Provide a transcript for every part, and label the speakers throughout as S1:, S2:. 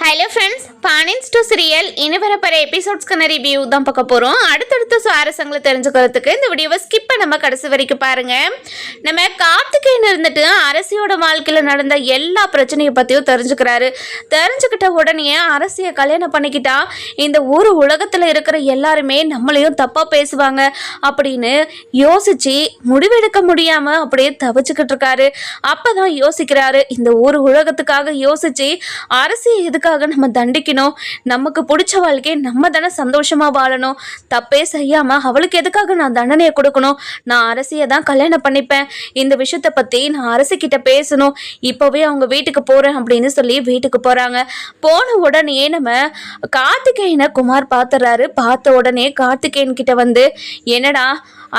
S1: Hello friends, பானின்ஸ் two serial இனி வரப்போகிற எபிசோட்ஸ்க்கான review தான் பார்க்க போகிறோம். அடுத்தடுத்த சுவாரஸ்யங்களை தெரிஞ்சுக்கிறதுக்கு இந்த வீடியோவை ஸ்கிப் பண்ணாமல் கடைசி வரைக்கும் பாருங்கள். நம்ம கார்த்திகேயன் இருந்துட்டு அரசியோட வாழ்க்கையில் நடந்த எல்லா பிரச்சனையை பற்றியும் தெரிஞ்சுக்கிட்ட உடனே அரசியை கல்யாணம் பண்ணிக்கிட்டா இந்த ஊர் உலகத்தில் இருக்கிற எல்லாருமே நம்மளையும் தப்பாக பேசுவாங்க அப்படின்னு யோசித்து முடிவெடுக்க முடியாமல் அப்படியே தவிச்சுக்கிட்டு இருக்காரு. அப்போ தான் யோசிக்கிறாரு, இந்த ஊர் உலகத்துக்காக யோசித்து அரசியை எதுக்காக நம்ம தண்டிக்கணும், நமக்கு பிடிச்ச வாழ்க்கையை நம்ம தானே சந்தோஷமா வாழணும், தப்பே செய்யாம அவளுக்கு எதுக்காக நான் தண்டனையை கொடுக்கணும், நான் அரசியை தான் கல்யாணம் பண்ணிப்பேன், இந்த விஷயத்தை பத்தி நான் அரசிக்கிட்ட பேசணும், இப்பவே அவங்க வீட்டுக்கு போறேன் அப்படின்னு சொல்லி வீட்டுக்கு போறாங்க. போன உடனே நம்ம கார்த்திகேயனை குமார் பார்த்துறாரு. பார்த்த உடனே கார்த்திகேயன் கிட்ட வந்து, என்னடா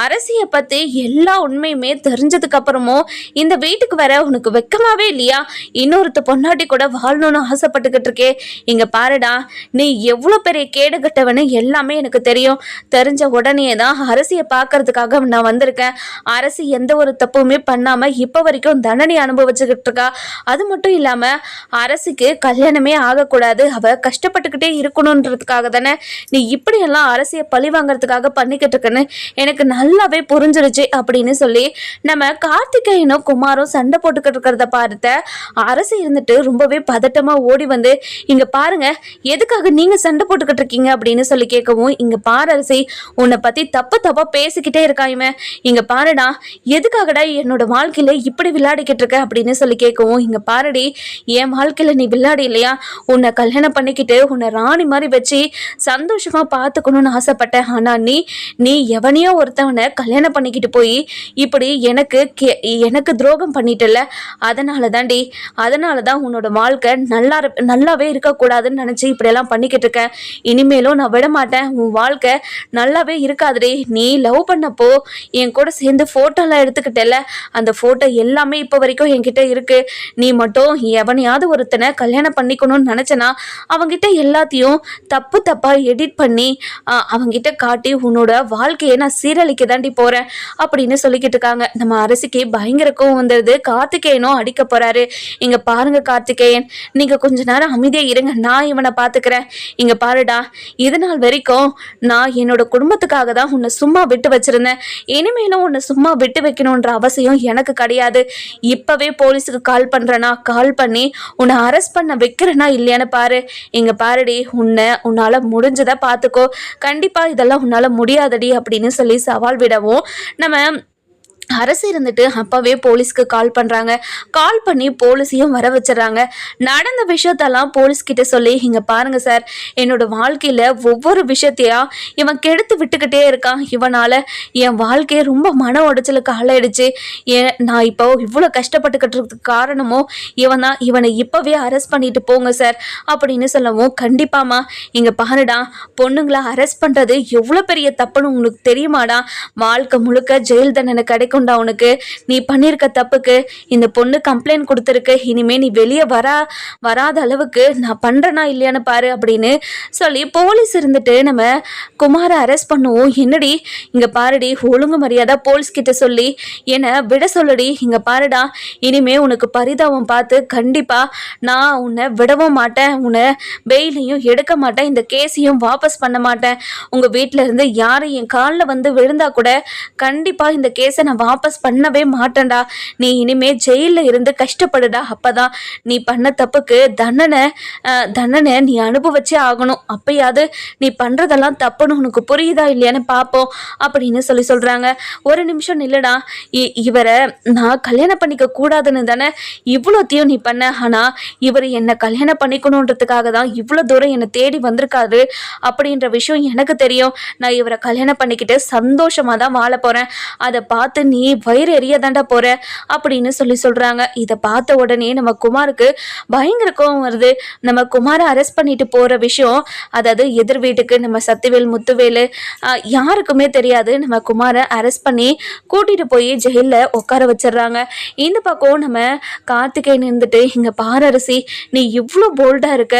S1: அரசியை பற்றி எல்லா உண்மையுமே தெரிஞ்சதுக்கு அப்புறமும் இந்த வீட்டுக்கு வர உனக்கு வெக்கமாவே இல்லையா, இன்னொருத்த பொன்னாட்டி கூட வாழணும்னு ஆசைப்பட்டுக்கிட்டு இருக்கே, இங்கே பாருடா நீ எவ்வளோ பெரிய கேடு கட்டவனு எல்லாமே எனக்கு தெரியும், தெரிஞ்ச உடனே தான் அரசியை பார்க்கறதுக்காக நான் வந்திருக்கேன், அரசி எந்த ஒரு தப்புமே பண்ணாமல் இப்போ வரைக்கும் தண்டனை அனுபவிச்சுக்கிட்டு இருக்கா, அது மட்டும் இல்லாமல் அரசிக்கு கல்யாணமே ஆகக்கூடாது, அவள் கஷ்டப்பட்டுக்கிட்டே இருக்கணுன்றதுக்காக தானே நீ இப்படியெல்லாம் அரசியை பழி வாங்கறதுக்காக பண்ணிக்கிட்டு இருக்கன்னு எனக்கு நல்லாவே புரிஞ்சிருச்சு அப்படின்னு சொல்லி நம்ம கார்த்திகேயனும் குமாரும் சண்டை போட்டுக்கிட்டு இருக்கிறத பார்த்த அரசு இருந்துட்டு ரொம்பவே பதட்டமா ஓடி வந்து, இங்க பாருங்க எதுக்காக நீங்க சண்டை போட்டுக்கிட்டு இருக்கீங்க அப்படின்னு சொல்லி கேட்கவும், இங்க பாரு அரசி, உன்னை பத்தி தப்பா பேசிக்கிட்டே இருக்காயுமே, இங்க பாருடா எதுக்காகடா என்னோட வாழ்க்கையில இப்படி விளையாடிக்கிட்டு இருக்க அப்படின்னு சொல்லி கேட்கவும், இங்க பாருடி என் வாழ்க்கையில நீ விளையாடி இல்லையா, உன்னை கல்யாணம் பண்ணிக்கிட்டு உன்னை ராணி மாதிரி வச்சு சந்தோஷமா பார்த்துக்கணும்னு ஆசைப்பட்டேன், ஆனா நீ எவனையோ ஒருத்தவனை கல்யாணம் பண்ணிக்கிட்டு போய் இப்படி எனக்கு துரோகம் பண்ணிட்டல, அதனால தான் உன்னோட வாழ்க்கை நல்லாவே இருக்கக்கூடாதுன்னு நினைச்சு இப்படியெல்லாம் பண்ணிக்கிட்டு இருக்கேன், இனிமேலும் நான் விட மாட்டேன், உன் வாழ்க்கை நல்லாவே இருக்காதுடி, நீ லவ் பண்ணப்போ என் கூட சேர்ந்து போட்டோலாம் எடுத்துக்கிட்டல, அந்த போட்டோ எல்லாமே இப்போ வரைக்கும் என்கிட்ட இருக்கு, நீ மட்டும் எவனையாவது ஒருத்தனை கல்யாணம் பண்ணிக்கணும்னு நினைச்சனா அவங்கிட்ட எல்லாத்தையும் தப்பா எடிட் பண்ணி அவங்கிட்ட காட்டி உன்னோட வாழ்க்கையை நான் சீரழிக்க தாண்டி போறேன் அப்படின்னு சொல்லிக்கிட்டு இருக்காங்க. நம்ம அரசிக்கு பயங்கர கோவம் வந்தது. கார்த்திகேயனும் அடிக்க போறாரு. இங்க பாருங்க கார்த்திகேயன், நீங்க கொஞ்ச நேரம் அமைதியா இருங்க, நான் இவனை பாத்துக்கிறேன், இங்க பாருடா இது நாள் வரைக்கும் நான் என்னோட குடும்பத்துக்காக தான் உன்னை சும்மா விட்டு வச்சிருந்தேன், இனிமேலும் உன்னை சும்மா விட்டு வைக்கணும்ன்ற அவசியம் எனக்கு கிடையாது, இப்பவே போலீஸுக்கு கால் பண்றேனா, கால் பண்ணி உன்னை அரெஸ்ட் பண்ண வைக்கிறேனா இல்லையான்னு பாரு, இங்க பாருடி உன்னால முடிஞ்சதை பாத்துக்கோ, கண்டிப்பா இதெல்லாம் உன்னால முடியாதடி அப்படின்னு சொல்லி சவால் விடவும் நம்ம அரசு இருந்துட்டு அப்பவே போலீஸ்க்கு கால் பண்றாங்க. கால் பண்ணி போலீஸையும் வர வச்சிடறாங்க. நடந்த விஷயத்தெல்லாம் போலீஸ்கிட்ட சொல்லி, இங்க பாருங்க சார், என்னோட வாழ்க்கையில ஒவ்வொரு விஷயத்தையா இவன் கெடுத்து விட்டுக்கிட்டே இருக்கான், இவனால என் வாழ்க்கையை ரொம்ப மன உடைச்சலுக்கு ஆளாயிடுச்சு, நான் இப்போ இவ்வளோ கஷ்டப்பட்டுக்கிட்டு காரணமோ இவன் தான், இவனை இப்பவே அரெஸ்ட் பண்ணிட்டு போங்க சார் அப்படின்னு சொல்லவும், கண்டிப்பாமா இங்க பாருடா, பொண்ணுங்களை அரெஸ்ட் பண்றது எவ்வளோ பெரிய தப்புன்னு உங்களுக்கு தெரியுமாடா, வாழ்க்கை முழுக்க ஜெயில் தண்டனை கிடைக்கும் உனக்கு, நீ பண்ணிருக்க தப்புக்கு இந்த பொண்ணு கம்ப்ளைண்ட் கொடுத்துருக்கு, இனிமே நீ வெளியே வராத அளவுக்கு நான் பண்றேனா இல்லையான்னு பாரு அப்படின்னு சொல்லி போலீஸ் இருந்துட்டு நம்ம குமாரை அரெஸ்ட் பண்ணுவோம். என்னடி இங்க பாருடி, ஒழுங்கு மரியாதை போலீஸ் கிட்ட சொல்லி என்னை விட சொல்லுடி, இங்க பாருடா இனிமே உனக்கு பரிதாபம் பார்த்து கண்டிப்பா நான் உன்னை விடவும் மாட்டேன், உன்னை பெயிலையும் எடுக்க மாட்டேன், இந்த கேஸையும் வாபஸ் பண்ண மாட்டேன், உங்க வீட்டுல இருந்து யாரும் என் காலில் வந்து விழுந்தா கூட கண்டிப்பா இந்த கேஸை நான் வாபஸ் பண்ணவே மாட்டேன்டா, நீ இனிமே ஜெயிலில் இருந்து கஷ்டப்படுடா, அப்பதான் நீ பண்ண தப்புக்கு தண்டனை நீ அனுபவிச்சே ஆகணும், அப்பயாவது நீ பண்றதெல்லாம் தப்புன்னு உனக்கு புரியுதா இல்லையான்னு பார்ப்போம் அப்படின்னு சொல்றாங்க. ஒரு நிமிஷம் நில்லுடா, இவரை நான் கல்யாணம் பண்ணிக்க கூடாதுன்னு தானே இவ்வளோத்தையும் நீ பண்ண, ஆனா இவர் என்னை கல்யாணம் பண்ணிக்கணுன்றதுக்காக தான் இவ்வளோ தூரம் என்னை தேடி வந்திருக்காரு அப்படின்ற விஷயம் எனக்கு தெரியும், நான் இவரை கல்யாணம் பண்ணிக்கிட்டு சந்தோஷமா தான் வாழ போறேன், அதை பார்த்து நீ வயிறு எரிய தாண்டா போற அப்படின்னு சொல்றாங்க. இதை பார்த்த உடனே நம்ம குமாருக்கு பயங்கர கோவம் வருது. நம்ம குமாரை அரெஸ்ட் பண்ணிட்டு போற விஷயம், அதாவது எதிர் வீட்டுக்கு நம்ம சத்திவேல் முத்துவேலு யாருக்குமே தெரியாது. நம்ம குமாரை அரெஸ்ட் பண்ணி கூட்டிட்டு போய் ஜெயில உட்கார வச்சிடறாங்க. இந்த பக்கம் நம்ம கார்த்திகேயன் இருந்துட்டு, இங்க பாரு அரசி, நீ இவ்வளோ போல்டா இருக்க,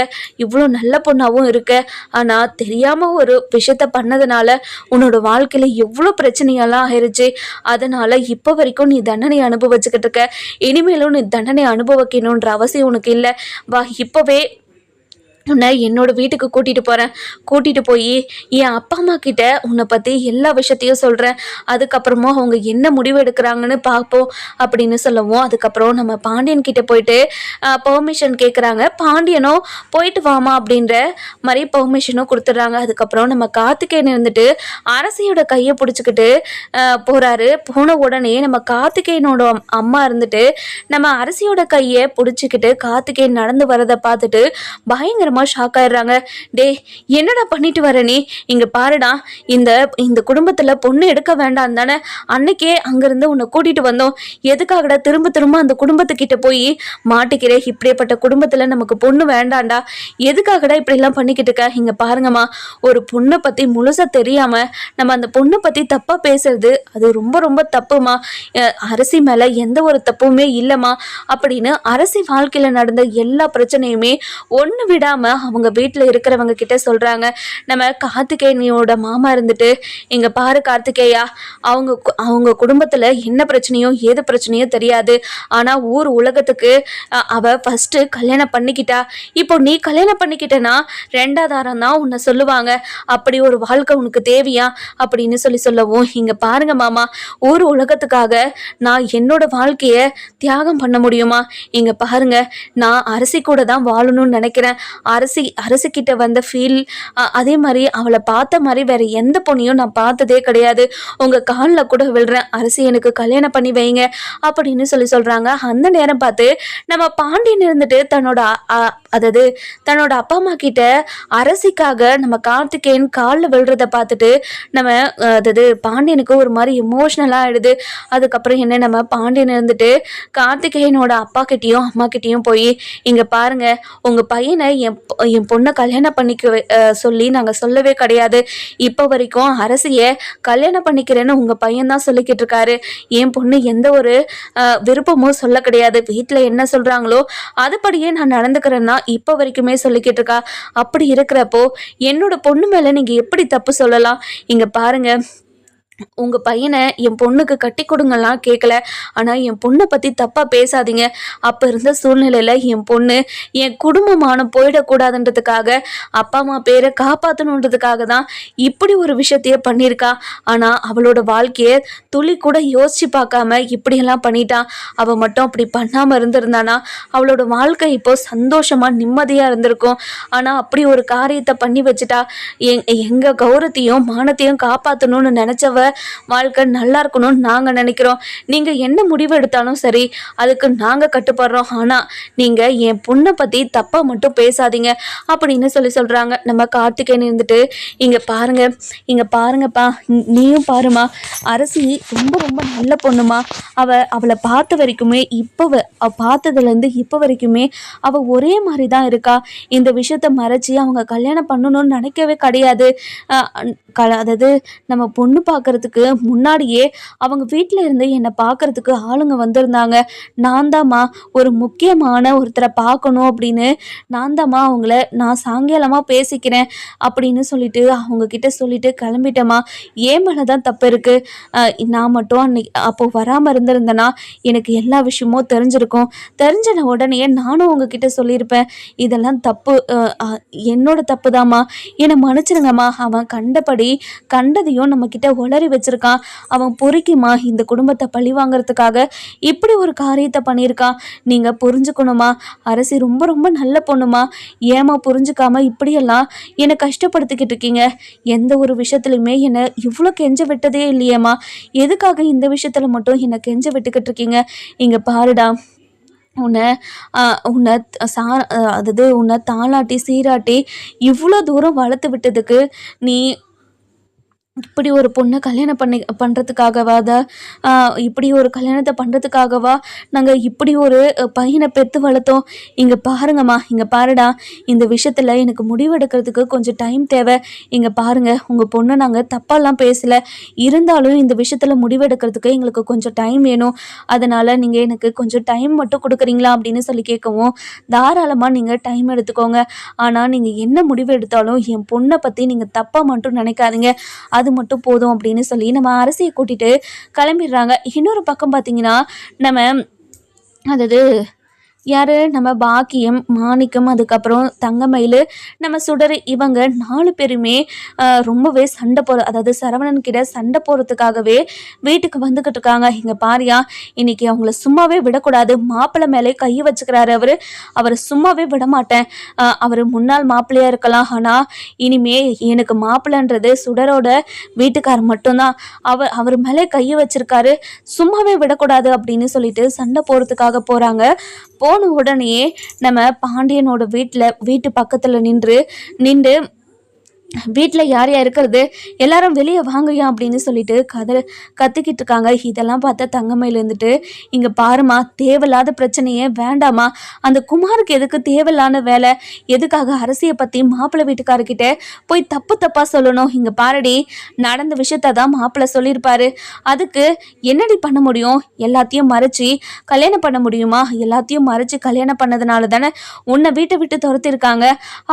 S1: இவ்வளோ நல்ல பொண்ணாவும் இருக்க, ஆனா தெரியாம ஒரு விஷயத்த பண்ணதுனால உன்னோட வாழ்க்கையில எவ்வளோ பிரச்சனையெல்லாம் ஆயிருச்சு, அதனால இப்போ வரைக்கும் நீ தண்டனை அனுபவிச்சுக்கிட்டு இருக்க, இனிமேலும் நீ தண்டனை அனுபவிக்கணுன்ற அவசியம் உனக்கு இல்லை, வா இப்பவே உன்னை என்னோட வீட்டுக்கு கூட்டிகிட்டு போய் என் அப்பா அம்மா கிட்ட உன்னை பற்றி எல்லா விஷயத்தையும் சொல்கிறேன். அதுக்கப்புறமா அவங்க என்ன முடிவு எடுக்கிறாங்கன்னு பார்ப்போம் அப்படின்னு சொல்லவும், அதுக்கப்புறம் நம்ம பாண்டியன் கிட்ட போயிட்டு பெர்மிஷன் கேட்குறாங்க. பாண்டியனும் போயிட்டு வாமா அப்படின்ற மாதிரி பெர்மிஷனும் கொடுத்துட்றாங்க. அதுக்கப்புறம் நம்ம கார்த்திகேயன் இருந்துட்டு அரசியோட கையை பிடிச்சிக்கிட்டு போகிறாரு. போன உடனே நம்ம கார்த்திகேயனோட அம்மா இருந்துட்டு நம்ம அரசியோட கையை பிடிச்சிக்கிட்டு கார்த்திகேயன் நடந்து வரதை பார்த்துட்டு பயங்கரமாக ஷாக் ஆயிடுறாங்க. டே, என்னடா பண்ணிட்டு வர நீ? இங்க பாருடா, இந்த இந்த குடும்பத்துல பொண்ணு எடுக்க வேண்டாம் தானே அன்னைக்கே அங்கிருந்து உன்னை கூட்டிட்டு வந்தோம். எதுக்காகடா திரும்ப திரும்ப அந்த குடும்பத்துக்கிட்ட போய் மாட்டிக்கிறே? இப்படிப்பட்ட குடும்பத்துல நமக்கு பொண்ணு வேண்டாண்டா. எதுக்காகடா இப்படி எல்லாம் பண்ணிக்கிட்டு இருக்க? இங்க பாருங்கம்மா, ஒரு பொண்ணை பத்தி முழுசா தெரியாம நம்ம அந்த பொண்ணை பத்தி தப்பா பேசுறது அது ரொம்ப ரொம்ப தப்புமா. அரசி மேல எந்த ஒரு தப்புமே இல்லைம்மா அப்படின்னு அரசி வாழ்க்கையில நடந்த எல்லா பிரச்சனையுமே ஒன்று விடாம அவங்க வீட்டில் இருக்கிறவங்க கிட்ட சொல்றாங்க. நம்ம கார்த்திகேயனோட மாமா இருந்துட்டு, இங்க பாரு கார்த்திகேயா, அவங்க குடும்பத்துல என்ன பிரச்சனையோ ஏது பிரச்சனையோ தெரியாது. ஆனா ஊர் உலகத்துக்கு அவ ஃபர்ஸ்ட் கல்யாணம் பண்ணிக்கிட்டா. இப்போ நீ கல்யாணம் பண்ணிக்கிட்டனா ரெண்டாதாரம் தான் உன்னை சொல்லுவாங்க. அப்படி ஒரு வாழ்க்கை உனக்கு தேவையா அப்படின்னு சொல்லவும், இங்க பாருங்க மாமா, ஊர் உலகத்துக்காக நான் என்னோட வாழ்க்கைய தியாகம் பண்ண முடியுமா? இங்க பாருங்க, நான் அரசி கூட தான் வாழணும்னு நினைக்கிறேன். அரசிக்கிட்ட வந்த ஃபீல், அதே மாதிரி அவளை பார்த்த மாதிரி வேற எந்த பொண்ணையும் நான் பார்த்ததே கிடையாது. உங்க காலில் கூட விழுறேன், அரசி எனக்கு கல்யாணம் பண்ணி வைங்க அப்படின்னு சொல்றாங்க. அந்த நேரம் பார்த்து நம்ம பாண்டியன் இருந்துட்டு தன்னோட அப்பா அம்மா கிட்ட அரசிக்காக நம்ம கார்த்திகேயன் காலில் விழுறத பார்த்துட்டு நம்ம பாண்டியனுக்கு ஒரு மாதிரி எமோஷ்னலா ஆயிடுது. அதுக்கப்புறம் என்ன, நம்ம பாண்டியன் இருந்துட்டு கார்த்திகேயனோட அப்பா கிட்டேயும் அம்மா கிட்டேயும் போய், இங்க பாருங்க, உங்க பையனை என் பொண்ணை கல்யாணம் பண்ணிக்க சொல்லி நாங்கள் சொல்லவே கிடையாது. இப்போ வரைக்கும் அரசியை கல்யாணம் பண்ணிக்கிறேன்னு உங்கள் பையன் தான் சொல்லிக்கிட்டு இருக்காரு. என் பொண்ணு எந்த ஒரு விருப்பமும் சொல்ல கிடையாது. வீட்டில் என்ன சொல்கிறாங்களோ அதுபடியே நான் நடந்துக்கிறேன்னா இப்போ வரைக்குமே சொல்லிக்கிட்டு இருக்கா. அப்படி இருக்கிறப்போ என்னோட பொண்ணு மேலே நீங்கள் எப்படி தப்பு சொல்லலாம்? இங்கே பாருங்க, உங்கள் பையனை என் பொண்ணுக்கு கட்டி கொடுங்கலாம் கேட்கல, ஆனால் என் பொண்ணை பற்றி தப்பாக பேசாதீங்க. அப்போ இருந்த சூழ்நிலையில் என் பொண்ணு என் குடும்பமான போயிடக்கூடாதுன்றதுக்காக அப்பா அம்மா பேரை காப்பாற்றணுன்றதுக்காக தான் இப்படி ஒரு விஷயத்தையே பண்ணியிருக்கா. ஆனால் அவளோட வாழ்க்கையை துளி கூட யோசிச்சு பார்க்காம இப்படியெல்லாம் பண்ணிட்டான். அவள் மட்டும் அப்படி பண்ணாமல் இருந்திருந்தானா அவளோட வாழ்க்கை இப்போ சந்தோஷமாக நிம்மதியாக இருந்திருக்கும். ஆனால் அப்படி ஒரு காரியத்தை பண்ணி வச்சுட்டா. எங்கள் கௌரவத்தையும் மானத்தையும் காப்பாற்றணும்னு நினச்சவ வாழ்க்கை நல்லா இருக்கணும்னு நாங்க நினைக்கிறோம். நீங்க என்ன முடிவு எடுத்தாலும் சரி, அதுக்கு நாங்க கட்டுப்படுறோம். ஆனா நீங்க என் பொண்ணை பத்தி தப்பா மட்டும் பேசாதீங்க அப்படின்னு சொல்றாங்க. நம்ம கார்த்திகேயன் இருந்துட்டு, இங்க பாருங்கப்பா, நீயும் பாருமா, அரசி ரொம்ப ரொம்ப நல்ல பொண்ணுமா. அவளை பார்த்த வரைக்குமே பார்த்ததுலேருந்து இப்போ வரைக்குமே அவ ஒரே மாதிரி தான் இருக்கா. இந்த விஷயத்த மறைச்சி அவங்க கல்யாணம் பண்ணணும்னு நினைக்கவே கிடையாது. அதாவது நம்ம பொண்ணு பார்க்கறதுக்கு முன்னாடியே அவங்க வீட்டில் இருந்து என்னை பார்க்கறதுக்கு ஆளுங்க வந்திருந்தாங்க. நான் தாம்மா ஒரு முக்கியமான ஒருத்தரை பார்க்கணும் அப்படின்னு நான் சாயங்காலமாக பேசிக்கிறேன் அப்படின்னு சொல்லிட்டு அவங்க கிட்ட சொல்லிட்டு கிளம்பிட்டேம்மா. ஏன் மேலே தான் தப்பு இருக்கு. நான் மட்டும் அன்னைக்கு அப்போ வராமல் இருந்திருந்தேன்னா எனக்கு எல்லா விஷயமும் தெரிஞ்சிருக்கும். தெரிஞ்ச உடனே நானும் உங்ககிட்ட சொல்லியிருப்பேன். இதெல்லாம் தப்பு, என்னோட தப்பு தாம்மா, என்னை மன்னிச்சிருங்கம்மா. அவன் கண்டதையும் நம்ம கிட்ட உளறி வச்சிருக்கான். அவன் பொறுக்கிமா இந்த குடும்பத்தை பழி வாங்கறதுக்காக இப்படி ஒரு காரியத்தை பண்ணியிருக்கான். நீங்க புரிஞ்சுக்கணுமா, அரசி ரொம்ப ரொம்ப நல்ல பொண்ணுமா. ஏமா புரிஞ்சுக்காம இப்படியெல்லாம் என்னை கஷ்டப்படுத்திக்கிட்டு இருக்கீங்க? எந்த ஒரு விஷயத்துலையுமே என்னை இவ்வளோ கெஞ்ச விட்டதே இல்லையேம்மா. எதுக்காக இந்த விஷயத்துல மட்டும் என்னை கெஞ்ச விட்டுக்கிட்டு இருக்கீங்க? இங்க பாருடா, உன்னை தாளாட்டி சீராட்டி இவ்வளோ தூரம் வளர்த்து விட்டதுக்கு நீ இப்படி ஒரு பொண்ணை கல்யாணம் இப்படி ஒரு கல்யாணத்தை பண்ணுறதுக்காகவா நாங்கள் இப்படி ஒரு பையனை பெற்று வளர்த்தோம்? இங்கே பாருங்கம்மா, இங்கே பாருடா, இந்த விஷயத்தில் எனக்கு முடிவெடுக்கிறதுக்கு கொஞ்சம் டைம் தேவை. இங்கே பாருங்கள், உங்கள் பொண்ணை நாங்கள் தப்பாலாம் பேசலை, இருந்தாலும் இந்த விஷயத்தில் முடிவெடுக்கிறதுக்கு எங்களுக்கு கொஞ்சம் டைம் வேணும். அதனால் நீங்கள் எனக்கு கொஞ்சம் டைம் மட்டும் கொடுக்குறீங்களா அப்படின்னு சொல்லி கேட்கவும், தாராளமாக நீங்கள் டைம் எடுத்துக்கோங்க. ஆனால் நீங்கள் என்ன முடிவு எடுத்தாலும் என் பொண்ணை பற்றி நீங்கள் தப்பாக மட்டும் நினைக்காதீங்க, அது மட்டும் போதும் அப்படின்னு சொல்லி நம்ம அரசியை கூட்டிட்டு கிளம்பிடுறாங்க. இன்னொரு பக்கம் பார்த்தீங்கன்னா, நம்ம யாரு நம்ம பாக்கியம், மாணிக்கம், அதுக்கப்புறம் தங்கமயிலு, நம்ம சுடர், இவங்க 4 பேருமே ரொம்பவே சண்டை அதாவது சரவணன் கிட்ட சண்டை போறதுக்காகவே வீட்டுக்கு வந்துகிட்டு இருக்காங்க. இங்க பாரியா, இன்னைக்கு அவங்கள சும்மாவே விடக்கூடாது, மாப்பிள்ளை மேலே கை வச்சுக்கிறாரு அவரை சும்மாவே விட மாட்டேன். அவர் முன்னாள் மாப்பிள்ளையா இருக்கலாம், ஆனா இனிமே எனக்கு மாப்பிள்ளைன்றது சுடரோட வீட்டுக்காரர் மட்டும்தான். அவர் மேலே கையை வச்சிருக்காரு, சும்மாவே விடக்கூடாது அப்படின்னு சொல்லிட்டு சண்டை போறதுக்காக போறாங்க. போன உடனே நம்ம பாண்டியனோட வீட்டு பக்கத்துல நின்று வீட்டில் யார் யார் இருக்கிறது, எல்லாரும் வெளியே வாங்கயா அப்படின்னு சொல்லிட்டு கத்திக்கிட்டு இருக்காங்க. இதெல்லாம் பார்த்தா தங்கமயில் இருந்துட்டு, இங்கே பாருமா, தேவையில்லாத பிரச்சனையே வேண்டாமா, அந்த குமாருக்கு எதுக்கு தேவையில்லாத வேலை, எதுக்காக அரசியை பற்றி மாப்பிள்ளை வீட்டுக்காரர்கிட்ட போய் தப்பாக சொல்லணும், இங்கே பாரடி, நடந்த விஷயத்த தான் மாப்பிள்ளை சொல்லியிருப்பாரு, அதுக்கு என்னடி பண்ண முடியும், எல்லாத்தையும் மறைச்சி கல்யாணம் பண்ண முடியுமா, எல்லாத்தையும் மறைச்சி கல்யாணம் பண்ணதுனால தானே உன்னை வீட்டை விட்டு துரத்திருக்காங்க,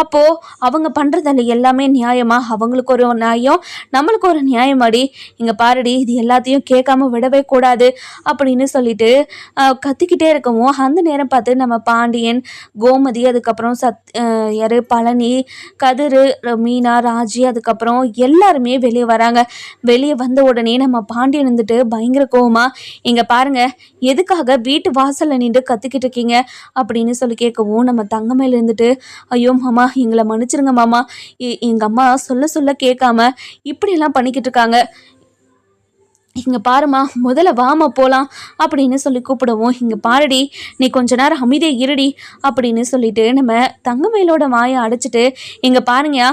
S1: அப்போது அவங்க பண்ணுறதில்ல எல்லாமே நியாயமா, அவங்களுக்கு ஒரு நியாயம், நம்மளுக்கு ஒரு நியாயமாடி, இங்க பாருடி, இது எல்லாத்தையும் கேட்காம விடவே கூடாது அப்படின்னு சொல்லிட்டு கத்திக்கிட்டே இருக்கவும், அந்த நேரம் பார்த்து நம்ம பாண்டியன், கோமதி, அதுக்கப்புறம் யாரு பழனி, கதிரு, மீனா, ராஜி, அதுக்கப்புறம் எல்லாருமே வெளியே வராங்க. வெளியே வந்த உடனே நம்ம பாண்டியன் இருந்துட்டு பயங்கர கோவமா, இங்க பாருங்க, எதுக்காக வீட்டு வாசல்ல நின்று கத்திக்கிட்டு இருக்கீங்க அப்படின்னு சொல்லி கேட்கவும், நம்ம தங்கமேல இருந்துட்டு, ஐயோ மாமா, எங்களை மன்னிச்சிருங்க மாமா, எங்க அம்மா சொல்ல கேட்காம இப்படியெல்லாம் பண்ணிக்கிட்டு இருக்காங்க, இங்க பாருமா, முதல்ல வாமா போலாம் அப்படின்னு சொல்லி கூப்பிடுவோம். இங்க பாருடி, நீ கொஞ்ச நேரம் அமைதியை இருடி அப்படின்னு சொல்லிட்டு நம்ம தங்கமயிலோட வாயை அடைச்சிட்டு, இங்க பாருங்க,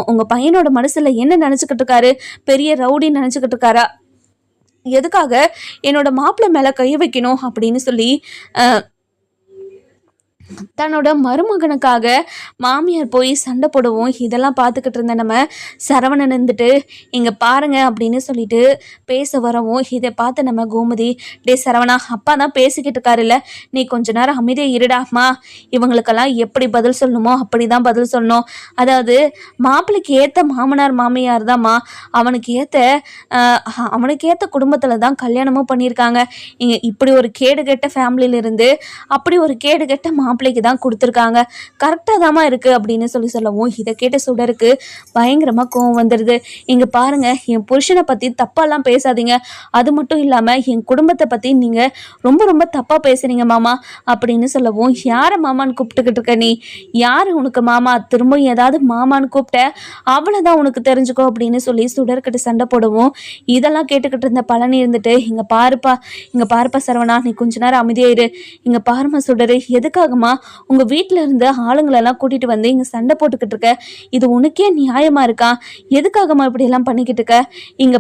S1: உங்க பையனோட மனசுல என்ன நினைச்சுக்கிட்டு இருக்காரு, பெரிய ரவுடி நினைச்சுக்கிட்டு இருக்காரா, எதுக்காக என்னோட மாப்பிள்ளை மேல கை வைக்கணும் அப்படின்னு சொல்லி தன்னோட மருமகனுக்காக மாமியார் போய் சண்டை போடுவோம். இதெல்லாம் பார்த்துக்கிட்டு இருந்த நம்ம சரவணன் இருந்துட்டு, இங்கே பாருங்க அப்படின்னு சொல்லிட்டு பேச வரவும், இதை பார்த்து நம்ம கோமதி, டே சரவணா, அப்பா தான் பேசிக்கிட்டு இருக்காருல்ல, நீ கொஞ்ச நேரம் அமைதியாக இருடாமா, இவங்களுக்கெல்லாம் எப்படி பதில் சொல்லணுமோ அப்படி தான் பதில் சொல்லணும், அதாவது மாப்பிள்ளைக்கு ஏற்ற மாமனார் மாமியார் தான்மா, அவனுக்கு ஏற்ற குடும்பத்தில் தான் கல்யாணமும் பண்ணியிருக்காங்க, இங்கே இப்படி ஒரு கேடு கெட்ட ஃபேமிலியிலிருந்து அப்படி ஒரு கேடு கெட்ட மாப்பிள்ளைக்கு தான் கொடுத்துருக்காங்க, கரெக்டாக தாமா இருக்குது அப்படின்னு சொல்லவும், இதை கேட்ட சுடருக்கு பயங்கரமாக கோவம் வந்துடுது. இங்கே பாருங்கள், என் புருஷனை பற்றி தப்பாலாம் பேசாதீங்க, அது மட்டும் இல்லாமல் என் குடும்பத்தை பற்றி நீங்கள் ரொம்ப ரொம்ப தப்பாக பேசுகிறீங்க மாமா அப்படின்னு சொல்லவும், யாரை மாமான்னு கூப்பிட்டுக்கிட்டு இருக்க நீ, யார் உனக்கு மாமா, திரும்ப ஏதாவது மாமான்னு கூப்பிட்ட அவ்வளோதான் உனக்கு தெரிஞ்சுக்கோ அப்படின்னு சொல்லி சுடர்கிட்ட சண்டை போடுவோம். இதெல்லாம் கேட்டுக்கிட்டு இருந்த பழனி இருந்துட்டு, இங்கே பாருப்பா சரவணா, நீ கொஞ்ச நேரம் அமைதியாயிரு, இங்கே பாருமா சுடரு, எதுக்காகமா உங்க வீட்டுல இருந்த ஆளுங்களெல்லாம் கூட்டிட்டு வந்து இங்க சண்டை போட்டுக்கிட்டு இருக்க, இது உனக்கே நியாயமா இருக்கா, எதுக்காகமா இப்படி எல்லாம் பண்ணிக்கிட்டு இருக்க, இங்க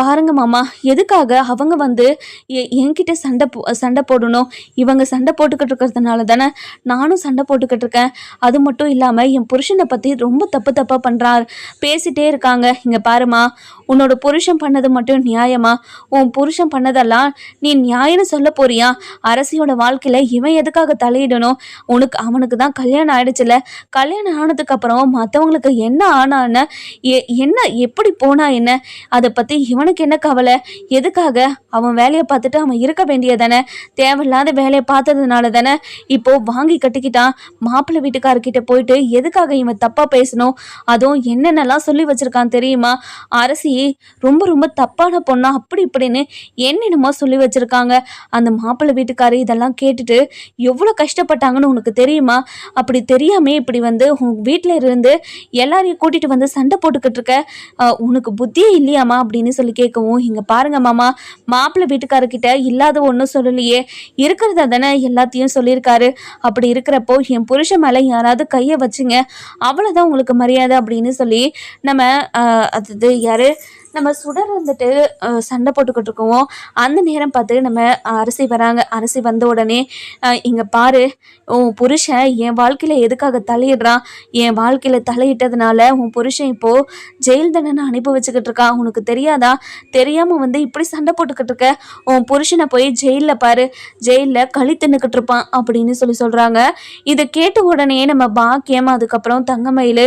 S1: பாருங்க மாமா, எதுக்காக அவங்க வந்து என்கிட்ட சண்டை போடணும், இவங்க சண்டை போட்டுக்கிட்டு இருக்கிறதுனால தானே நானும் சண்டை போட்டுக்கிட்டு இருக்கேன், அது மட்டும் இல்லாமல் என் புருஷனை பற்றி ரொம்ப தப்பாக பண்ணுறார் பேசிட்டே இருக்காங்க, இங்கே பாருமா, உன்னோட புருஷன் பண்ணது மட்டும் நியாயமா, உன் புருஷன் பண்ணதெல்லாம் நீ நியாயம்னு சொல்ல போறியா, அரசியோட வாழ்க்கையில் இவன் எதுக்காக தலையிடணும், அவனுக்கு தான் கல்யாணம் ஆயிடுச்சுல, கல்யாணம் ஆனதுக்கப்புறம் மற்றவங்களுக்கு என்ன ஆனான்னு என்ன எப்படி போனா என்ன, அதை பற்றி இவனுக்கு என்ன கவலை, எதுக்காக அவன் வேலையை பார்த்துட்டு அவன் இருக்க வேண்டியதானே, தேவையில்லாத வேலையை பார்த்ததுனால தானே இப்போ வாங்கி கட்டிக்கிட்டான், மாப்பிள்ளை வீட்டுக்காரர்கிட்ட போயிட்டு எதுக்காக இவன் தப்பா பேசணும், அதுவும் என்னென்னலாம் சொல்லி வச்சிருக்கான் தெரியுமா, அரசி ரொம்ப ரொம்ப தப்பான பொண்ணா அப்படி இப்படின்னு என்னென்னமோ சொல்லி வச்சிருக்காங்க, அந்த மாப்பிள்ளை வீட்டுக்காரர் இதெல்லாம் கேட்டுட்டு எவ்வளோ கஷ்டப்பட்டாங்கன்னு உனக்கு தெரியுமா, அப்படி தெரியாமே இப்படி வந்து உன் வீட்டில் இருந்து எல்லாரையும் கூட்டிட்டு வந்து சண்டை போட்டுக்கிட்டு இருக்க, உனக்கு புத்தியே இல்லையாமா அப்படின்னு சொல்லி கேட்கவும், இங்க பாருங்க மாமா, மாப்பிள்ளை வீட்டுக்காரர்கிட்ட இல்லாத ஒன்றும் சொல்லலையே, இருக்கிறத தானே எல்லாத்தையும் சொல்லியிருக்காரு, அப்படி இருக்கிறப்போ என் புருஷன் மேலே யாராவது கையை வச்சுங்க, அவ்வளோதான் உங்களுக்கு மரியாதை அப்படின்னு சொல்லி நம்ம சுடர் வந்துட்டு சண்டை போட்டுக்கிட்டு இருக்கோம். அந்த நேரம் பார்த்து நம்ம அரசி வராங்க. அரசி வந்த உடனே, இங்கே பாரு, உன் புருஷன் என் வாழ்க்கையில் எதுக்காக தலையிடுறான், என் வாழ்க்கையில் தலையிட்டதுனால உன் புருஷன் இப்போது ஜெயில் தண்டனை அனுபவிச்சுக்கிட்டு இருக்கான், உனக்கு தெரியாதா, தெரியாமல் வந்து இப்படி சண்டை போட்டுக்கிட்டு இருக்க, உன் புருஷனை போய் ஜெயிலில் பாரு, ஜெயிலில் களி தின்னுக்கிட்டு இருப்பான் அப்படின்னு சொல்கிறாங்க. இதை கேட்ட உடனே நம்ம பாக்கியம், அதுக்கப்புறம் தங்கமயில்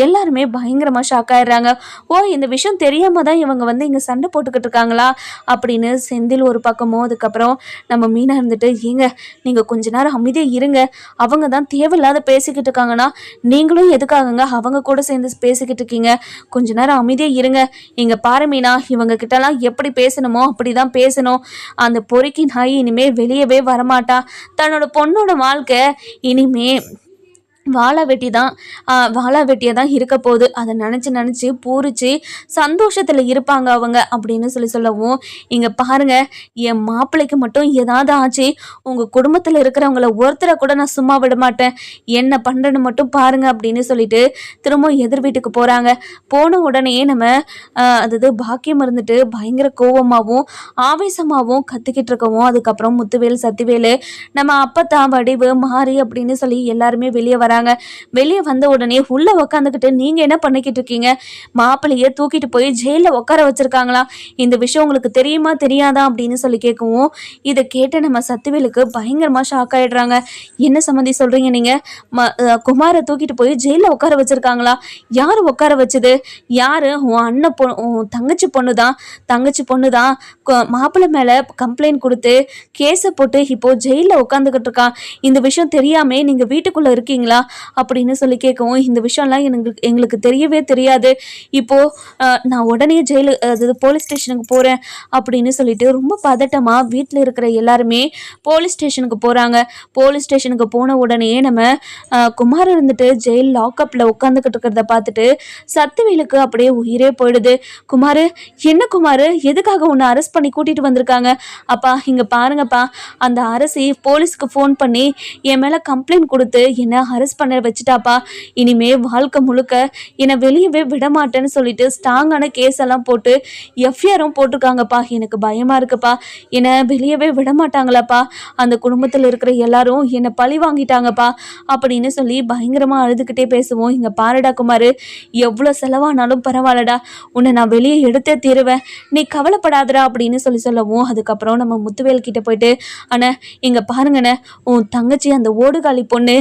S1: எல்லாருமே பயங்கரமாக ஷாக் ஆயிடுறாங்க. ஓ, இந்த விஷயம் தெரியாம
S2: தான் இவங்க வந்து இங்கே சண்டை போட்டுக்கிட்டு இருக்காங்களா அப்படின்னு செந்தில் ஒரு பக்கமும், அதுக்கப்புறம் நம்ம மீனா இருந்துட்டு, ஏங்க நீங்கள் கொஞ்ச நேரம் அமைதியாக இருங்க, அவங்க தான் தேவையில்லாத பேசிக்கிட்டு இருக்காங்கன்னா நீங்களும் எதுக்காகங்க அவங்க கூட சேர்ந்து பேசிக்கிட்டு இருக்கீங்க, கொஞ்ச நேரம் அமைதியாக இருங்க. இங்கே பாரு மீனா, இவங்க கிட்டலாம் எப்படி பேசணுமோ அப்படி தான் பேசணும். அந்த பொறுக்கி நாய் இனிமே வெளியவே வரமாட்டா. தன்னோட பொண்ணோட வாழ்க்கை இனிமே வாழா வெட்டியாக தான் இருக்க போகுது. அதை நினச்சி பூரிச்சு சந்தோஷத்தில் இருப்பாங்க அவங்க அப்படின்னு சொல்லவும், இங்கே பாருங்க, என் மாப்பிள்ளைக்கு மட்டும் ஏதாவது ஆச்சு, உங்கள் குடும்பத்தில் இருக்கிறவங்கள ஒருத்தரை கூட நான் சும்மா விட மாட்டேன், என்ன பண்ணுறேன்னு மட்டும் பாருங்க அப்படின்னு சொல்லிட்டு திரும்ப எதிர் வீட்டுக்கு போகிறாங்க. போன உடனே நம்ம அதாவது பாக்கியம் இருந்துட்டு பயங்கர கோவமாகவும் ஆவேசமாகவும் கத்திக்கிட்டு இருக்கவும், அதுக்கப்புறம் முத்துவேல் சத்திவேலு நம்ம அப்பத்தா வடிவு மாறி அப்படின்னு சொல்லி எல்லாருமே வெளியே வராங்க. வெளியே வந்த உடனே உள்ள உக்காந்துக்கிட்டு நீங்க என்ன பண்ணிக்கிட்டு இருக்கீங்க, மாப்பிள்ளைய தூக்கிட்டு போய் ஜெயில உட்கார வச்சிருக்காங்களா, இந்த விஷயம் உங்களுக்கு தெரியுமா தெரியாதா அப்படின்னு சொல்லி கேட்கவும், இதை கேட்டு நம்ம சத்துவேலுக்கு பயங்கரமா ஷாக் ஆயிடுறாங்க. என்ன சம்மந்தி சொல்றீங்க நீங்க, குமாரை தூக்கிட்டு போய் ஜெயில உட்கார வச்சிருக்காங்களா, யாரு உட்கார வச்சது, யாரு, உன் அண்ணன் உன் தங்கச்சி பொண்ணு தான் மாப்பிள்ளை மேல கம்ப்ளைண்ட் கொடுத்து கேஸை போட்டு இப்போ ஜெயில உட்காந்துக்கிட்டு இருக்கான், இந்த விஷயம் தெரியாம நீங்க வீட்டுக்குள்ள இருக்கீங்களா அப்படின்னு சொல்லி கேட்கவும், இந்த விஷயம்லாம் எங்களுக்கு தெரியவே தெரியாது, இப்போ நான் உடனே அதாவது போலீஸ் ஸ்டேஷனுக்கு போகிறேன் அப்படின்னு சொல்லிட்டு ரொம்ப பதட்டமாக வீட்டில் இருக்கிற எல்லாருமே போலீஸ் ஸ்டேஷனுக்கு போகிறாங்க. போலீஸ் ஸ்டேஷனுக்கு போன உடனே நம்ம குமார் இருந்துட்டு ஜெயில் லாக்அப்பில் உட்காந்துக்கிட்டு இருக்கிறத பார்த்துட்டு சத்துவேலுக்கு அப்படியே உயிரே போயிடுது. குமார், என்ன குமார், எதுக்காக உன்னை அரெஸ்ட் பண்ணி கூட்டிகிட்டு வந்திருக்காங்க, அப்பா இங்கே பாருங்கப்பா, அந்த அரசி போலீஸ்க்கு ஃபோன் பண்ணி என் மேலே கம்ப்ளைண்ட் கொடுத்து என்னை அரெஸ்ட் பண்ண வச்சுட்டாப்பா, இனிமே வாழ்க்கை முழுக்க என்னை வெளியவே விடமாட்டேன்னு சொல்லிட்டு ஸ்ட்ராங்கான கேஸ் எல்லாம் போட்டு எஃப்ஐஆரும் போட்டிருக்காங்கப்பா, எனக்கு பயமா இருக்குப்பா, என்னை வெளியவே விடமாட்டாங்களாப்பா, அந்த குடும்பத்தில் இருக்கிற எல்லாரும் என்னை பழி வாங்கிட்டாங்கப்பா அப்படின்னு சொல்லி பயங்கரமா அழுதுகிட்டே பேசுவோம். இங்க பாருடா குமார், எவ்வளோ செலவானாலும் பரவாயில்லடா, உன்னை நான் வெளியே எடுத்தே தீருவேன், நீ கவலைப்படாதடா அப்படின்னு சொல்லவும், அதுக்கப்புறம் நம்ம முத்துவேல் கிட்ட போயிட்டு, அண்ணா இங்க பாருங்கண்ணே, உன் தங்கச்சி அந்த ஓடுகாலி பொண்ணு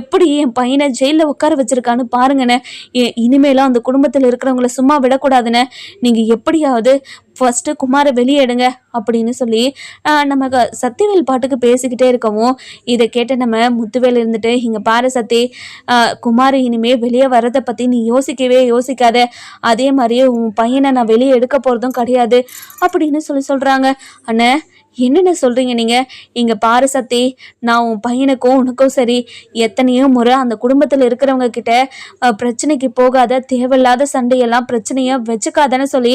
S2: எப்படி என் பையனை ஜெயிலில் உட்கார வச்சிருக்கான்னு பாருங்கண்ணே, இனிமேலும் அந்த குடும்பத்தில் இருக்கிறவங்கள சும்மா விடக்கூடாதுண்ணே, நீங்கள் எப்படியாவது ஃபஸ்ட்டு குமாரை வெளியே எடுங்க அப்படின்னு சொல்லி நம்ம சத்திவேல் பாட்டுக்கு பேசிக்கிட்டே இருக்கவும், இதை கேட்டு நம்ம முத்துவேல் இருந்துட்டு, இங்கே பாரு சத்தி, குமார் இனிமேல் வெளியே வர்றதை பற்றி நீ யோசிக்காத, அதே மாதிரியே உன் பையனை நான் வெளியே எடுக்க போகிறதும் கிடையாது அப்படின்னு சொல்கிறாங்க. அண்ணே என்னென்ன சொல்கிறீங்க நீங்கள், இங்கே பாரு சத்தி, நான் உன் பையனுக்கும் உனக்கும் சரி எத்தனையோ முறை அந்த குடும்பத்தில் இருக்கிறவங்க கிட்ட பிரச்சனைக்கு போகாத, தேவையில்லாத சண்டையெல்லாம் பிரச்சனையை வச்சுக்காதன்னு சொல்லி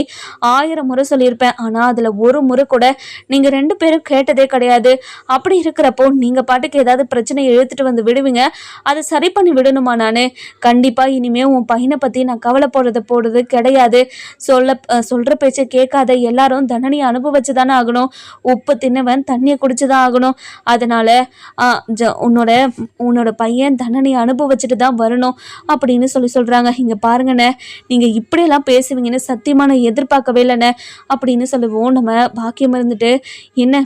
S2: 1000 முறை சொல்லியிருப்பேன், ஆனால் அதில் ஒரு முறை கூட நீங்கள் 2 பேரும் கேட்டதே கிடையாது. அப்படி இருக்கிறப்போ நீங்கள் பாட்டுக்கு ஏதாவது பிரச்சனையை இழுத்துட்டு வந்து விடுவீங்க, அதை சரி பண்ணி விடணுமா, நான் கண்டிப்பாக இனிமேல் உன் பையனை பற்றி நான் கவலைப்படுறது கிடையாது, சொல்கிற பேச்சை கேட்காத எல்லாரும் தண்டனை அனுபவிச்சு தானே ஆகணும், உப்பு தின்னவன் தண்ணியை குடிச்சுதான் ஆகணும், அதனால உன்னோட பையன் தண்டனை அனுபவிச்சுட்டு தான் வரணும் அப்படின்னு சொல்றாங்க. இங்க பாருங்கண்ணே, நீங்க இப்படியெல்லாம் பேசுவீங்கன்னு சத்தியமா நான் எதிர்பார்க்கவே இல்லைண்ணே அப்படின்னு சொல்லுவோம். நம்ம பாக்கியம் இருந்துட்டு, என்ன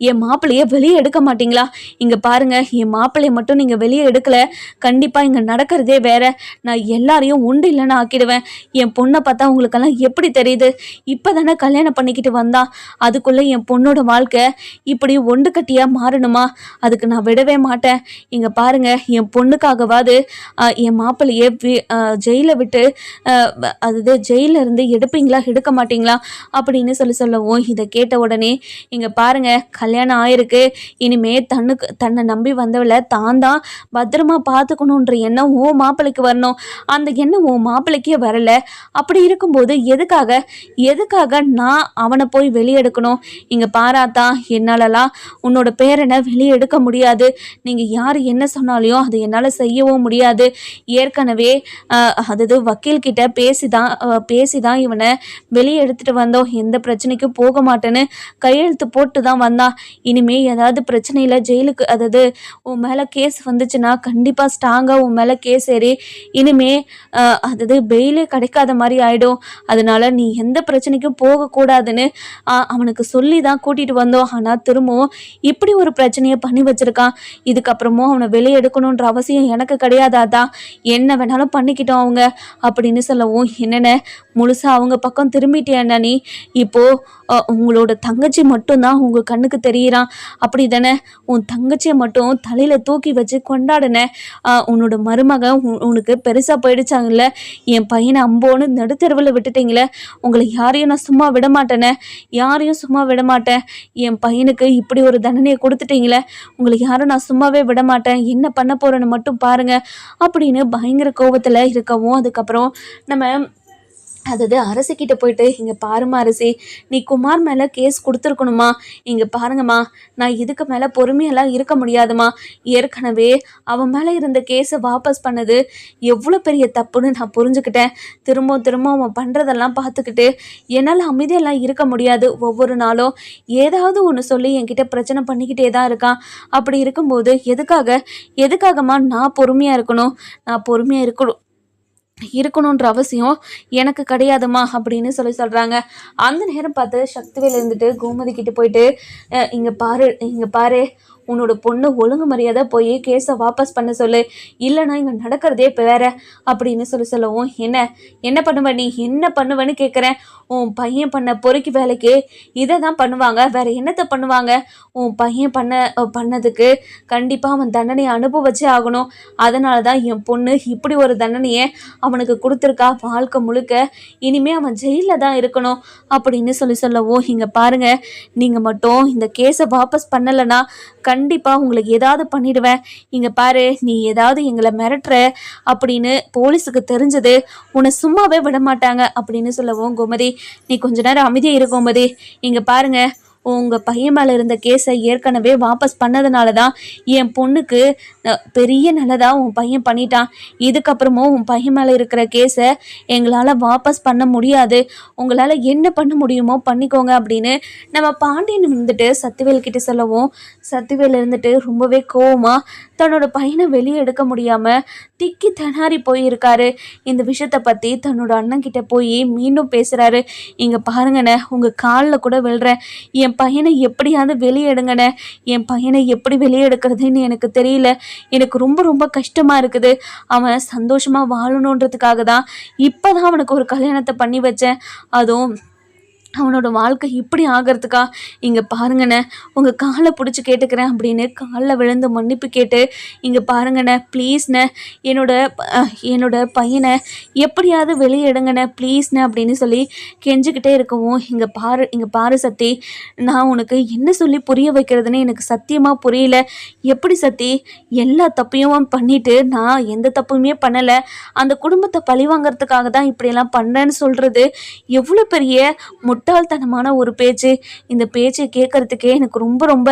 S2: என் மாப்பிள்ளைய வெளியே எடுக்க மாட்டீங்களா, இங்கே பாருங்க, என் மாப்பிள்ளைய மட்டும் நீங்கள் வெளியே எடுக்கலை, கண்டிப்பாக இங்கே நடக்கிறதே வேற, நான் எல்லாரையும் உண்டு இல்லைன்னு ஆக்கிடுவேன், என் பொண்ணை பார்த்தா உங்களுக்கெல்லாம் எப்படி தெரியுது, இப்போ தானே கல்யாணம் பண்ணிக்கிட்டு வந்தா, அதுக்குள்ளே என் பொண்ணோட வாழ்க்கை இப்படி ஒண்டு கட்டியாக மாறணுமா, அதுக்கு நான் விடவே மாட்டேன், இங்கே பாருங்க, என் பொண்ணுக்காகவாது என் மாப்பிள்ளைய ஜெயிலை விட்டு ஜெயிலில் இருந்து எடுப்பீங்களா எடுக்க மாட்டீங்களா அப்படின்னு சொல்லவும், இதை கேட்ட உடனே இங்கே பாருங்க, கல்யாணம் ஆயிருக்கு, இனிமே தன்னை நம்பி வந்தவளை தான் பத்திரமா பார்த்துக்கணுன்ற எண்ணம் ஓ மாப்பிள்ளைக்கு வரணும், அந்த எண்ணம் ஓ மாப்பிள்ளைக்கே வரல, அப்படி இருக்கும்போது எதுக்காக நான் அவனை போய் வெளியெடுக்கணும், இங்கே பாராத்தா, என்னாலலாம் உன்னோட பேரனை வெளியே எடுக்க முடியாது, நீங்கள் யார் என்ன சொன்னாலையும் அதை என்னால் செய்யவும் முடியாது, ஏற்கனவே வக்கீல்கிட்ட பேசிதான் இவனை வெளியே எடுத்துகிட்டு வந்தோம், எந்த பிரச்சனைக்கும் போக மாட்டேன்னு கையெழுத்து போட்டு போட்டு தான் வந்தான். இனிமே ஏதாவது பிரச்சனையில் ஜெயிலுக்கு அதாவது உன் மேலே கேஸ் வந்துச்சுன்னா கண்டிப்பாக ஸ்ட்ராங்காக உன் மேலே கேஸ் ஏறி இனிமே அதாவது பெயிலே கிடைக்காத மாதிரி ஆகிடும். அதனால நீ எந்த பிரச்சனைக்கும் போகக்கூடாதுன்னு அவனுக்கு சொல்லி தான் கூட்டிகிட்டு வந்தோம். ஆனால் திரும்பவும் இப்படி ஒரு பிரச்சனையை பண்ணி வச்சுருக்கான். இதுக்கப்புறமும் அவனை வெளியே எடுக்கணுன்ற அவசியம் எனக்கு கிடையாதாதான், என்ன வேணாலும் பண்ணிக்கிட்டோம் அவங்க அப்படின்னு சொல்லவும், என்னென்ன முழுசாக அவங்க பக்கம் திரும்பிட்டியாண்ணா நீ? இப்போது உங்களோட தங்கச்சி மட்டும்தான் உங்கள் கண்ணுக்கு தெரியிறான் அப்படி தானே? உன் தங்கச்சியை மட்டும் தலையில் தூக்கி வச்சு கொண்டாடின உன்னோட மருமகன் உனக்கு பெருசாக போயிடுச்சாங்கல்ல. என் பையனை அம்போன்னு நடுத்தெருவில் விட்டுட்டீங்களே. உங்களை யாரையும் நான் சும்மா விட மாட்டேனே, யாரையும் சும்மா விட மாட்டேன். என் பையனுக்கு இப்படி ஒரு தண்டனையை கொடுத்துட்டீங்களே, உங்களை யாரும் நான் சும்மாவே விட மாட்டேன். என்ன பண்ண போகிறேன்னு மட்டும் பாருங்க அப்படின்னு பயங்கர கோபத்தில் இருக்கவும், அதுக்கப்புறம் நம்ம அதாவது அரசிக்கிட்ட போயிட்டு, இங்கே பாருமா அரசி, நீ குமார் மேலே கேஸ் கொடுத்துருக்கணுமா? இங்கே பாருங்கம்மா, நான் இதுக்கு மேலே பொறுமையெல்லாம் இருக்க முடியாதுமா. ஏற்கனவே அவன் மேலே இருந்த கேஸை வாபஸ் பண்ணது எவ்வளோ பெரிய தப்புன்னு நான் புரிஞ்சுக்கிட்டேன். திரும்ப அவன் பண்ணுறதெல்லாம் பார்த்துக்கிட்டு என்னால் அமைதியெல்லாம் இருக்க முடியாது. ஒவ்வொரு நாளும் ஏதாவது ஒன்று சொல்லி என்கிட்ட பிரச்சனை பண்ணிக்கிட்டே தான் இருக்கான். அப்படி இருக்கும்போது எதுக்காகம்மா நான் பொறுமையாக இருக்கணுன்ற அவசியம் எனக்கு கிடையாதுமா அப்படின்னு சொல்கிறாங்க. அந்த நேரம் பார்த்து சக்திவேல் இருந்துட்டு கோமதி கிட்ட போயிட்டு, இங்கே பாரு உன்னோட பொண்ணு ஒழுங்கு மரியாதை போய் கேஸை வாபஸ் பண்ண சொல்லு, இல்லைன்னா இங்கே நடக்கிறதே வேற அப்படின்னு சொல்லவும், என்ன பண்ணுவ நீ? என்ன பண்ணுவேன்னு கேட்குறேன். உன் பையன் பண்ண பொறுக்கி வேலைக்கு இதை தான் பண்ணுவாங்க, வேற என்னத்தை பண்ணுவாங்க? உன் பையன் பண்ணதுக்கு கண்டிப்பாக அவன் தண்டனையை அனுபவிச்சே ஆகணும். அதனால தான் என் பொண்ணு இப்படி ஒரு தண்டனையை அவனுக்கு கொடுத்துருக்கா. வாழ்க்கை முழுக்க இனிமே அவன் ஜெயிலில் தான் இருக்கணும் அப்படின்னு சொல்லவும், இங்கே பாருங்க, நீங்கள் மட்டும் இந்த கேஸை வாபஸ் பண்ணலைன்னா கண்டிப்பாக உங்களுக்கு ஏதாவது பண்ணிடுவேன். இங்கே பாரு, நீ ஏதாவது எங்களை மிரட்டுற அப்படின்னு போலீஸுக்கு தெரிஞ்சது உன்னை சும்மாவே விட மாட்டாங்க அப்படின்னு சொல்லவும், கோமதி நீ கொஞ்ச நேரம் அமைதியாக இரு கோமதி. இங்கே பாருங்க, உங்கள் பையன் மேலே இருந்த கேஸை ஏற்கனவே வாபஸ் பண்ணதுனால தான் என் பொண்ணுக்கு பெரிய நல்லதாக உன் பையன் பண்ணிட்டான். இதுக்கப்புறமும் உன் பையன் மேலே இருக்கிற கேஸை எங்களால் வாபஸ் பண்ண முடியாது. உங்களால் என்ன பண்ண முடியுமோ பண்ணிக்கோங்க அப்படின்னு நம்ம பாண்டியன் இருந்துட்டு சக்திவேல் கிட்ட சொல்லவும், சக்திவேல் இருந்துட்டு ரொம்பவே கோவமாக தன்னோட பையனை வெளியே எடுக்க முடியாமல் திக்கி திணறி போயிருக்காரு. இந்த விஷயத்தை பற்றி தன்னோட அண்ணன் கிட்ட போய் மீண்டும் பேசுகிறாரு. இங்கே பாருங்கண்ணே, உங்கள் காலில் கூட விழுறேன், என் பையனை எப்படியாவது வெளியே எடுங்கண்ணே. என் பையனை எப்படி வெளியே எடுக்கிறதுன்னு எனக்கு தெரியல. எனக்கு ரொம்ப ரொம்ப கஷ்டமாக இருக்குது. அவன் சந்தோஷமாக வாழணுன்றதுக்காக தான் இப்போ தான் அவனுக்கு ஒரு கல்யாணத்தை பண்ணி வச்சேன். அதுவும் அவனோட வாழ்க்கை இப்படி ஆகிறதுக்கா? இங்கே பாருங்கண்ணே, உங்கள் காலை பிடிச்சி கேட்டுக்கிறேன் அப்படின்னு காலில் விழுந்து மன்னிப்பு கேட்டு, இங்கே பாருங்கண்ணே ப்ளீஸ்ண்ணே, என்னோட பையனை எப்படியாவது வெளியே எடுங்கண்ணே ப்ளீஸ்ண்ணே அப்படின்னு சொல்லி கெஞ்சிக்கிட்டே இருக்கவும், இங்கே பாரு சத்தி, நான் உனக்கு என்ன சொல்லி புரிய வைக்கிறதுன்னு எனக்கு சத்தியமாக புரியல. எப்படி சத்தி, எல்லா தப்பையும் பண்ணிட்டு நான் எந்த தப்புமே பண்ணலை, அந்த குடும்பத்தை பழி வாங்கிறதுக்காக தான் இப்படியெல்லாம் பண்ணுறேன்னு சொல்கிறது எவ்வளோ பெரிய முட்டாள்தனமான ஒரு பேச்சு. இந்த பேச்சை கேட்கறதுக்கே எனக்கு ரொம்ப ரொம்ப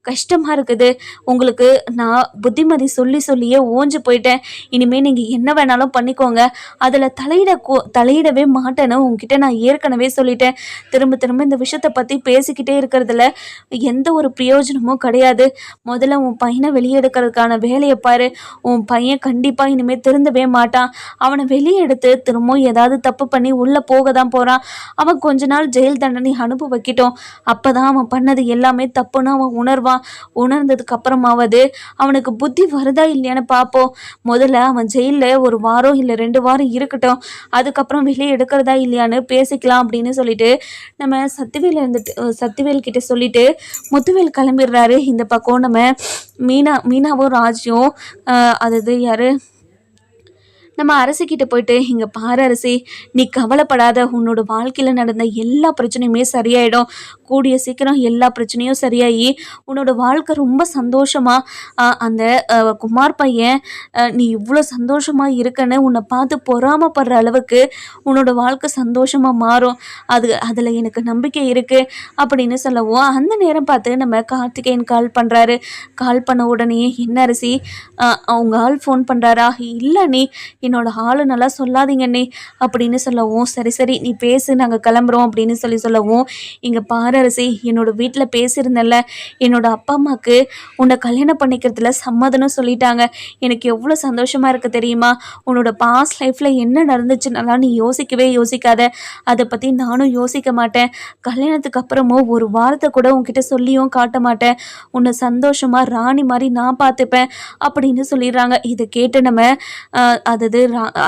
S2: கஷ்டமாக இருக்குது. உங்களுக்கு நான் புத்திமதி சொல்லியே ஓஞ்சு போயிட்டேன். இனிமேல் நீங்கள் என்ன வேணாலும் பண்ணிக்கோங்க, அதில் தலையிடவே மாட்டேன்னு உங்ககிட்ட நான் ஏற்கனவே சொல்லிட்டேன். திரும்ப இந்த விஷயத்தை பற்றி பேசிக்கிட்டே இருக்கிறதுல எந்த ஒரு பிரயோஜனமும் கிடையாது. முதல்ல உன் பையனை வெளியே எடுக்கிறதுக்கான வேலையை பாரு. உன் பையன் கண்டிப்பாக இனிமேல் திருந்தவே மாட்டான். அவனை வெளியே எடுத்து திரும்பவும் ஏதாவது தப்பு பண்ணி உள்ளே போக தான் போகிறான். அவன் கொஞ்ச நாள் ஜெயில் தண்டனை வைக்கிட்டோம். அப்போதான் அவன் பண்ணது எல்லாமே தப்புன்னு அவன் உணர்வான். உணர்ந்ததுக்கு அப்புறமாவது அவனுக்கு புத்தி வருதா இல்லையான்னு பார்ப்போம். முதல்ல அவன் ஜெயிலில் ஒரு வாரம் இல்லை 2 வாரம் இருக்கட்டும், அதுக்கப்புறம் வெளியே எடுக்கிறதா இல்லையான்னு பேசிக்கலாம் அப்படின்னு சொல்லிட்டு நம்ம சக்திவேல் கிட்ட சொல்லிட்டு முத்துவேல் கிளம்பிடுறாரு. இந்த பக்கம் நம்ம மீனாவும் ராஜியும் அதாவது யாரு நம்ம அரசிக்கிட்ட போயிட்டு, இங்கே பாரு அரசி, நீ கவலைப்படாத, உன்னோட வாழ்க்கையில் நடந்த எல்லா பிரச்சனையுமே சரியாயிடும். கூடிய சீக்கிரம் எல்லா பிரச்சனையும் சரியாகி உன்னோட வாழ்க்கை ரொம்ப சந்தோஷமாக அந்த குமார் பையன் நீ இவ்வளோ சந்தோஷமாக இருக்கன்னு உன்னை பார்த்து பொறாமப்படுற அளவுக்கு உன்னோட வாழ்க்கை சந்தோஷமாக மாறும். அதில் எனக்கு நம்பிக்கை இருக்குது அப்படின்னு சொல்லவும், அந்த நேரம் பார்த்து நம்ம கார்த்திகேயன் கால் பண்ணுறாரு. கால் பண்ண உடனே, என்ன அரசி அவங்க ஆள் ஃபோன் பண்ணுறாரா? இல்லை நீ என்னோட ஆளுநெல்லாம் சொல்லாதீங்க அண்ணே அப்படின்னு சொல்லவும், சரி சரி நீ பேசு, நாங்கள் கிளம்புறோம் அப்படின்னு சொல்லவும், இங்கே பாரு அரசி, என்னோட வீட்டில் பேசியிருந்தேன்ல, என்னோட அப்பா அம்மாவுக்கு உன்னை கல்யாணம் பண்ணிக்கிறதுல சம்மதம்னு சொல்லிட்டாங்க. எனக்கு எவ்வளோ சந்தோஷமாக இருக்குது தெரியுமா? உன்னோட பாஸ்ட் லைஃப்பில் என்ன நடந்துச்சுன்னெல்லாம் நீ யோசிக்கவே யோசிக்காத. அதை பற்றி நானும் யோசிக்க மாட்டேன். கல்யாணத்துக்கு அப்புறமும் ஒரு வார்த்தை கூட உன்கிட்ட சொல்லியும் காட்ட மாட்டேன். உன்னை சந்தோஷமாக ராணி மாதிரி நான் பார்த்துப்பேன் அப்படின்னு சொல்லிடுறாங்க. இதை கேட்டு நம்ம அதாவது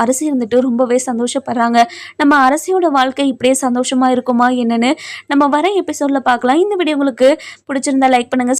S2: அரசி இருந்துட்டு ரொம்பவே சந்தோஷப்படுறாங்க. நம்ம அரசியோட வாழ்க்கை இப்படியே சந்தோஷமாக இருக்குமா என்னன்னு நம்ம வர எபிசோடில் பார்க்கலாம். இந்த வீடியோ உங்களுக்கு பிடிச்சிருந்தா லைக் பண்ணுங்கள்.